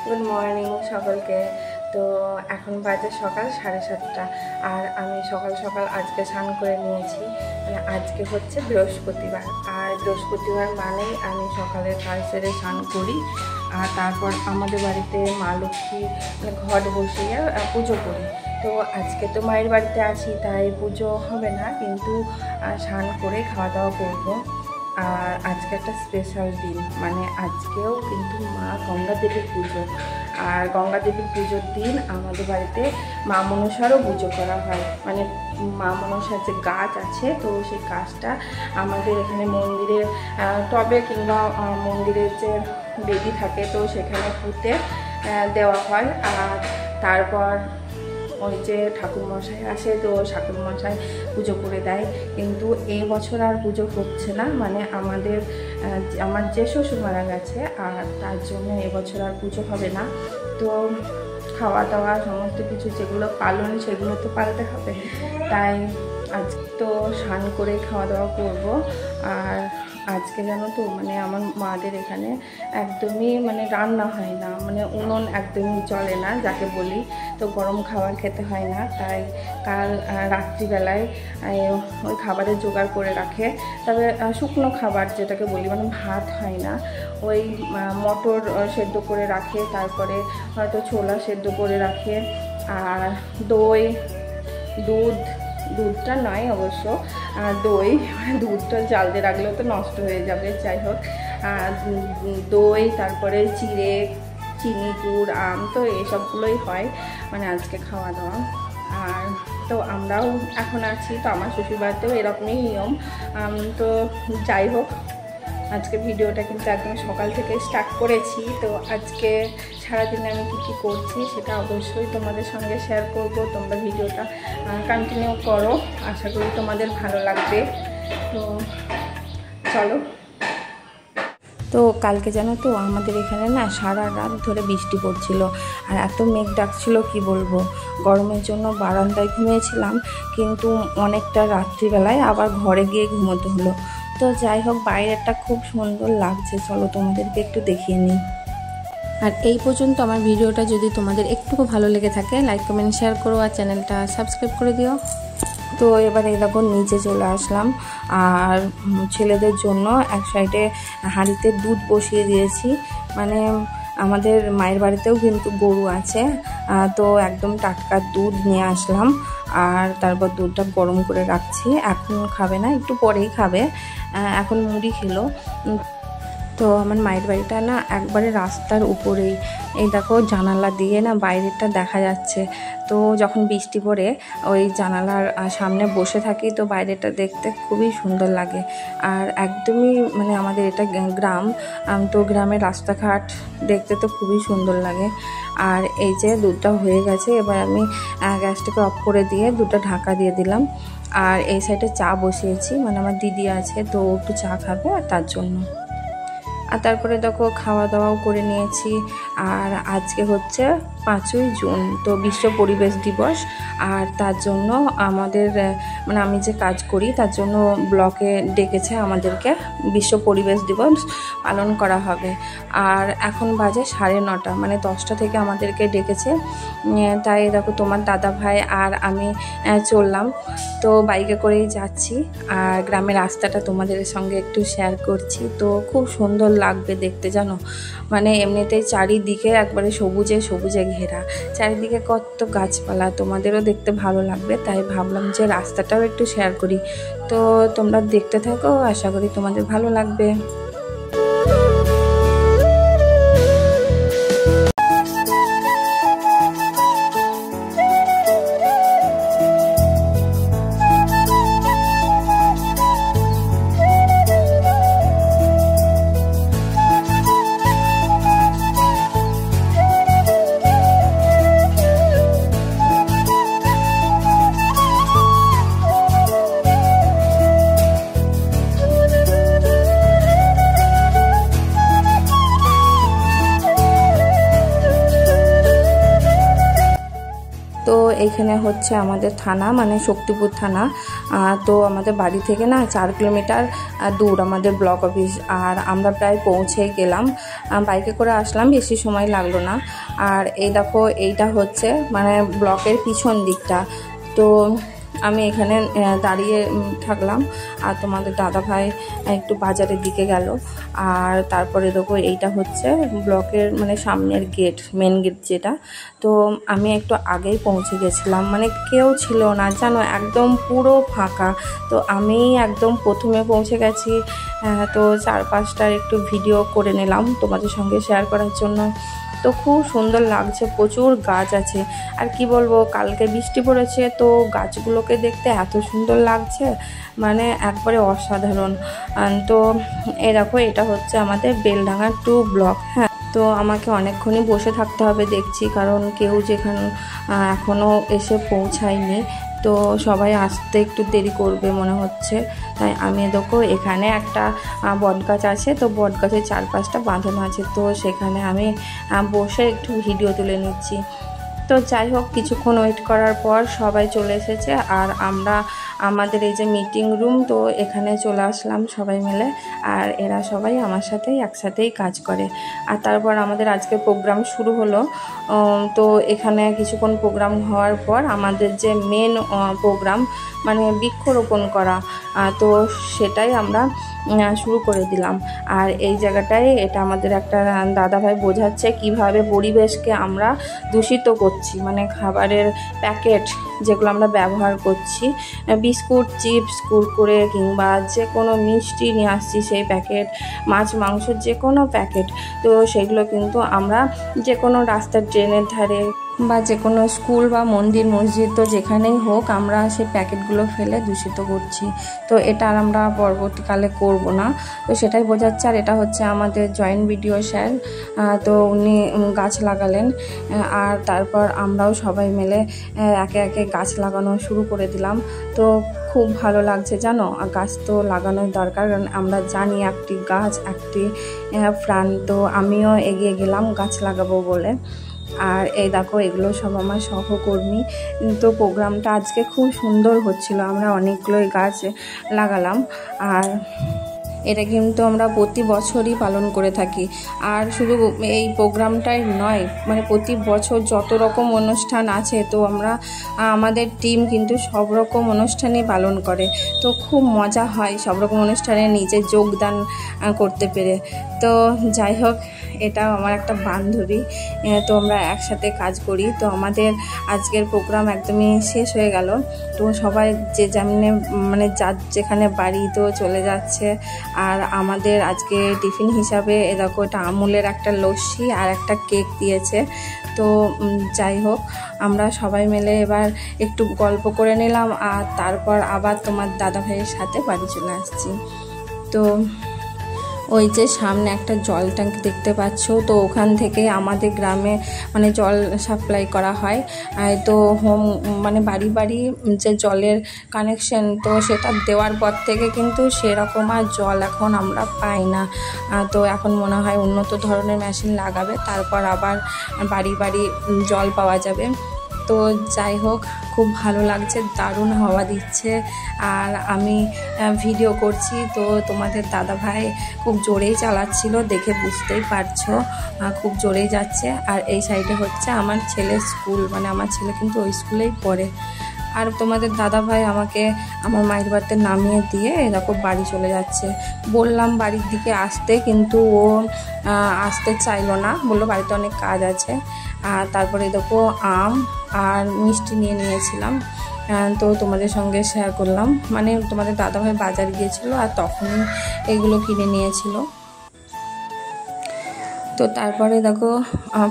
Good morning সকলকে। তো এখন বাজে সকাল 7:30 আর আমি সকাল সকাল আজকে স্নান করে নিয়েছি। মানে আজকে হচ্ছে বৃহস্পতিবার, আর বৃহস্পতিবার মানেই আমি সকালের কাজ সেরে স্নান করি। আর তারপর আমাদের বাড়িতে মা লক্ষ্মী ঘট বসিয়ে পুজো করি। তো আজকে তো মায়ের বাড়িতে আছি, তাই পুজো হবে না, কিন্তু স্নান করে খাওয়া দাওয়া করবো। আর আজকে একটা স্পেশাল দিন, মানে আজকেও কিন্তু মা গঙ্গা দেবীর পুজো। আর গঙ্গা দেবীর পুজোর দিন আমাদের বাড়িতে মা মনসারও পুজো করা হয়। মানে মা মনসার যে গাছ আছে, তো সেই গাছটা আমাদের এখানে মন্দিরের টবে কিংবা মন্দিরের যে বেদি থাকে, তো সেখানে পুঁতে দেওয়া হয়। আর তারপর ওই যে ঠাকুরমশাই আসে, তো ঠাকুরমশাই পুজো করে দেয়। কিন্তু এই বছর আর পুজো হচ্ছে না, মানে আমার যে শ্বশুর মারা গেছে, আর তার জন্য এবছর আর পুজো হবে না। তো খাওয়া দাওয়া সমস্ত কিছু যেগুলো পালন, সেগুলো তো পালতে হবে। তাই আজ তো স্নান করে খাওয়া দাওয়া করব। আর আজকে জানো তো, মানে আমার মাদের এখানে একদমই মানে রান্না হয় না, মানে উনুন একদমই চলে না যাকে বলি। তো গরম খাবার খেতে হয় না, তাই কাল রাত্রিবেলায় ওই খাবারের জোগাড় করে রাখে। তবে শুকনো খাবার যেটাকে বলি, মানে ভাত হয় না, ওই মটর সেদ্ধ করে রাখে, তারপরে হয়তো ছোলা সেদ্ধ করে রাখে। আর দুধটা নয় অবশ্য, দই, দুধটা জাল দিয়ে রাখলেও তো নষ্ট হয়ে যাবে। যাই হোক, দই, তারপরে চিড়ে, চিনি, গুড়, আম, তো এইসবগুলোই হয় মানে আজকে খাওয়া দাওয়া। আর তো আমরাও এখন আছি, তো আমার শ্বশুরবাড়িতেও এরকমই নিয়ম। তো যাই হোক, আজকে ভিডিওটা কিন্তু একদম সকাল থেকে স্টার্ট করেছি। তো আজকে সারাদিনে আমি কী করছি সেটা অবশ্যই তোমাদের সঙ্গে শেয়ার করব। তোমরা ভিডিওটা কন্টিনিউ করো, আশা করি তোমাদের ভালো লাগবে। তো চলো। তো কালকে জানো তো আমাদের এখানে না সারা রাত ধরে বৃষ্টি পড়ছিল, আর এত মেঘ ডাকছিল কি বলবো। গরমের জন্য বারান্দায় ঘুমিয়েছিলাম, কিন্তু অনেকটা রাত্রিবেলায় আবার ঘরে গিয়ে ঘুমোতে হলো। তো যাই হোক, বাইরেটা খুব সুন্দর লাগছে, চলো তোমাদেরকে একটু দেখিয়ে নিই। আর এই পর্যন্ত আমার ভিডিওটা যদি তোমাদের একটুকু ভালো লেগে থাকে, লাইক কমেন্ট শেয়ার করো, আর চ্যানেলটা সাবস্ক্রাইব করে দিও। তো এবার এরকম নিচে চলে আসলাম, আর ছেলেদের জন্য এক সাইডে হাঁড়িতে দুধ বসিয়ে দিয়েছি। মানে আমাদের মায়ের বাড়িতেও কিন্তু গরু আছে, তো একদম টাটকা দুধ নিয়ে আসলাম। আর তারপর দুধটা গরম করে রাখছি। এখন খাবে না, একটু পরেই খাবে, এখন মুড়ি খেলো। তো আমার মায়ের বাড়িটা না একবারে রাস্তার উপরেই, এই দেখো জানালা দিয়ে না বাইরেটা দেখা যাচ্ছে। তো যখন বৃষ্টি পড়ে ওই জানালার সামনে বসে থাকি, তো বাইরেটা দেখতে খুবই সুন্দর লাগে। আর একদমই মানে আমাদের এটা গ্রাম, তো গ্রামের রাস্তাঘাট দেখতে তো খুবই সুন্দর লাগে। আর এই যে দুধটা হয়ে গেছে, এবার আমি গ্যাসটাকে অফ করে দিয়ে দুধটা ঢাকা দিয়ে দিলাম। আর এই সাইডে চা বসিয়েছি, মানে আমার দিদি আছে, তো একটু চা খাবে, আর তার জন্য। আর তারপরে দেখো খাওয়া দাওয়াও করে নিয়েছি। আর আজকে হচ্ছে 5ই জুন, তো বিশ্ব পরিবেশ দিবস। আর তার জন্য আমাদের মানে আমি যে কাজ করি তার জন্য ব্লকে ডেকেছে আমাদেরকে, বিশ্ব পরিবেশ দিবস পালন করা হবে। আর এখন বাজে 9:30, মানে 10টা থেকে আমাদেরকে ডেকেছে। তাই দেখো তোমার দাদা ভাই আর আমি চললাম, তো বাইকে করেই যাচ্ছি। আর গ্রামের রাস্তাটা তোমাদের সঙ্গে একটু শেয়ার করছি। তো খুব সুন্দর লাগবে দেখতে, জানো, মানে এমনিতেই চারিদিকে একবারে সবুজে সবুজে ঘেরা, চারিদিকে কত গাছপালা, তোমাদেরও দেখতে ভালো লাগবে। তাই ভাবলাম যে রাস্তাটাও একটু শেয়ার করি। তো তোমরা দেখতে থাকো, আশা করি তোমাদের ভালো লাগবে। এইখানে হচ্ছে আমাদের থানা, মানে শক্তিপুর থানা। তো আমাদের বাড়ি থেকে না 4 কিলোমিটার দূর আমাদের ব্লক অফিস। আর আমরা প্রায় পৌঁছে গেলাম, বাইকে করে আসলাম, বেশি সময় লাগলো না। আর এই দেখো এইটা হচ্ছে মানে ব্লকের পিছন দিকটা। তো আমি এখানে দাঁড়িয়ে থাকলাম, আর তোমাদের দাদাভাই একটু বাজারের দিকে গেল। আর তারপরে দেখো এইটা হচ্ছে ব্লকের মানে সামনের গেট, মেন গেট যেটা। তো আমি একটু আগেই পৌঁছে গেছিলাম, মানে কেউ ছিল না জানো, একদম পুরো ফাঁকা। তো আমি একদম প্রথমে পৌঁছে গেছি। তো চারপাশটার একটু ভিডিও করে নিলাম তোমাদের সঙ্গে শেয়ার করার জন্য। তো খুব সুন্দর লাগছে, প্রচুর গাছ আছে। আর কি বলবো, কালকে বৃষ্টি পড়েছে, তো গাছগুলোকে দেখতে এত সুন্দর লাগছে, মানে একবারে অসাধারণ। তো এই দেখো এটা হচ্ছে আমাদের বেলডাঙ্গা 2 ব্লক। হ্যাঁ, তো আমাকে অনেকক্ষণই বসে থাকতে হবে দেখছি, কারণ কেউ যেখানে এখনও এসে পৌঁছায়নি, তো সবাই আসতে একটু দেরি করবে মনে হচ্ছে। তাই আমি দেখো এখানে একটা বট গাছ আছে, তো বট গাছের চারপাশটা বাঁধানো আছে, তো সেখানে আমি বসে একটু ভিডিও তুলে নিচ্ছি। তো যাই হোক, কিছুক্ষণ ওয়েট করার পর সবাই চলে এসেছে। আর আমরা আমাদের এই যে মিটিং রুম, তো এখানে চলে আসলাম সবাই মিলে। আর এরা সবাই আমার সাথেই একসাথেই কাজ করে। আর তারপর আমাদের আজকে প্রোগ্রাম শুরু হলো। তো এখানে কিছুক্ষণ প্রোগ্রাম হওয়ার পর আমাদের যে মেন প্রোগ্রাম, মানে বৃক্ষরোপণ করা, তো সেটাই আমরা শুরু করে দিলাম। আর এই জায়গাটায় এটা আমাদের একটা দাদাভাই বোঝাচ্ছে কিভাবে পরিবেশকে আমরা দূষিত করছি, মানে খাবারের প্যাকেট যেগুলো আমরা ব্যবহার করছি, বিস্কুট, চিপস, কুরকুরে কিংবা যে কোনো মিষ্টি নিয়ে আসছি সেই প্যাকেট, মাছ মাংসের যে কোনো প্যাকেট, তো সেগুলো কিন্তু আমরা যে কোনো রাস্তার ড্রেনের ধারে বা যে কোনো স্কুল বা মন্দির মসজিদ, তো যেখানেই হোক আমরা সেই প্যাকেটগুলো ফেলে দূষিত করছি। তো এটা আর আমরা পরবর্তীকালে করব না, তো সেটাই বোঝাচ্ছে। আর এটা হচ্ছে আমাদের জয়েন্ট ভিডিও স্যার, তো উনি গাছ লাগালেন। আর তারপর আমরাও সবাই মিলে একে একে গাছ লাগানো শুরু করে দিলাম। তো খুব ভালো লাগছে জানো, গাছ তো লাগানোর দরকার, কারণ আমরা জানি একটি গাছ একটি প্রাণ। তো আমিও এগিয়ে গেলাম গাছ লাগাবো বলে। আর এই দেখো এগুলো সব আমার সহকর্মী। তো প্রোগ্রামটা আজকে খুব সুন্দর হচ্ছিল, আমরা অনেকগুলোই গাছ লাগালাম। আর এটা কিন্তু আমরা প্রতি বছরই পালন করে থাকি। আর শুধু এই প্রোগ্রামটাই নয়, মানে প্রতি বছর যত রকম অনুষ্ঠান আছে, তো আমরা আমাদের টিম কিন্তু সব রকম অনুষ্ঠানই পালন করে। তো খুব মজা হয় সব রকম অনুষ্ঠানে নিজে যোগদান করতে পেরে। তো যাই হোক, এটাও আমার একটা বান্ধবী, তো আমরা একসাথে কাজ করি। তো আমাদের আজকের প্রোগ্রাম একদমই শেষ হয়ে গেল। তো সবাই যে যেমনি মানে যার যেখানে বাড়ি তো চলে যাচ্ছে। আর আমাদের আজকে টিফিন হিসাবে দেখো এটা আমুলের একটা লস্যি আর একটা কেক দিয়েছে। তো যাই হোক, আমরা সবাই মিলে এবার একটু গল্প করে নিলাম। আর তারপর আবার তোমার দাদা ভাইয়ের সাথে বাড়ি চলে আসছি। তো ওই যে সামনে একটা জল ট্যাঙ্ক দেখতে পাচ্ছ, তো ওখান থেকে আমাদের গ্রামে মানে জল সাপ্লাই করা হয়। তো মানে বাড়ি বাড়ি যে জলের কানেকশন, তো সেটা দেওয়ার পর থেকে কিন্তু সেরকম আর জল এখন আমরা পাই না। তো এখন মনে হয় উন্নত ধরনের মেশিন লাগাবে, তারপর আবার বাড়ি বাড়ি জল পাওয়া যাবে। তো যাই হোক, খুব ভালো লাগছে, দারুণ হাওয়া দিচ্ছে। আর আমি ভিডিও করছি, তো তোমাদের দাদাভাই খুব জোরেই চালাচ্ছিল, দেখে বুঝতেই পারছো, খুব জোরেই যাচ্ছে। আর এই সাইডে হচ্ছে আমার ছেলের স্কুল, মানে আমার ছেলে কিন্তু ওই স্কুলেই পড়ে। আর তোমাদের দাদাভাই আমাকে আমার মায়ের বাড়িতে নামিয়ে দিয়ে এরকম বাড়ি চলে যাচ্ছে। বললাম বাড়ির দিকে আসতে, কিন্তু ও আসতে চাইলো না, বললো বাড়িতে অনেক কাজ আছে। আর তারপরে দেখো আম আর মিষ্টি নিয়ে নিয়েছিলাম, তো তোমাদের সঙ্গে শেয়ার করলাম। মানে তোমাদের দাদাভাই বাজার গিয়েছিল আর তখনই এগুলো কিনে নিয়েছিল। তো তারপরে দেখো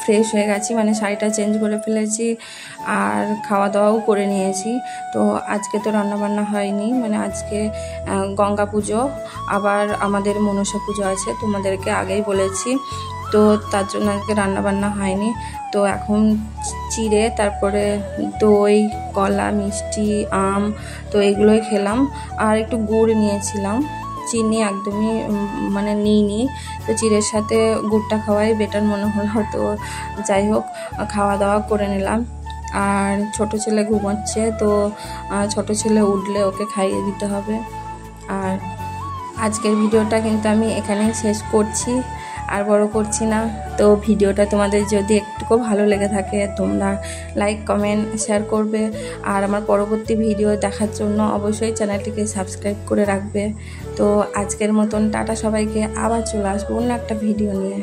ফ্রেশ হয়ে গেছি, মানে শাড়িটা চেঞ্জ করে ফেলেছি আর খাওয়া দাওয়াও করে নিয়েছি। তো আজকে তো রান্নাবান্না হয়নি, মানে আজকে গঙ্গা পুজো, আবার আমাদের মনসা পুজো আছে, তোমাদেরকে আগেই বলেছি। তো তার জন্য আজকে রান্নাবান্না হয়নি। তো এখন চিড়ে, তারপরে দই, কলা, মিষ্টি, আম, তো এগুলোই খেলাম। আর একটু গুড় নিয়েছিলাম, চিনি একদমই মানে নিইনি। তো চিড়ের সাথে গুড়টা খাওয়াই বেটার মনে হলো। তো যাই হোক, খাওয়া দাওয়া করে নিলাম। আর ছোট ছেলে ঘুমোচ্ছে, তো ছোট ছেলে উঠলে ওকে খাইয়ে দিতে হবে। আর আজকের ভিডিওটা কিন্তু আমি এখানেই শেষ করছি, আর বড় করছি না। তো ভিডিওটা তোমাদের যদি একটুকু ভালো লেগে থাকে তোমরা লাইক কমেন্ট শেয়ার করবে, আর আমার পরবর্তী ভিডিও দেখার জন্য অবশ্যই চ্যানেলটিকে সাবস্ক্রাইব করে রাখবে। তো আজকের মতন টাটা সবাইকে, আবার চলে আসবো অন্য একটা ভিডিও নিয়ে।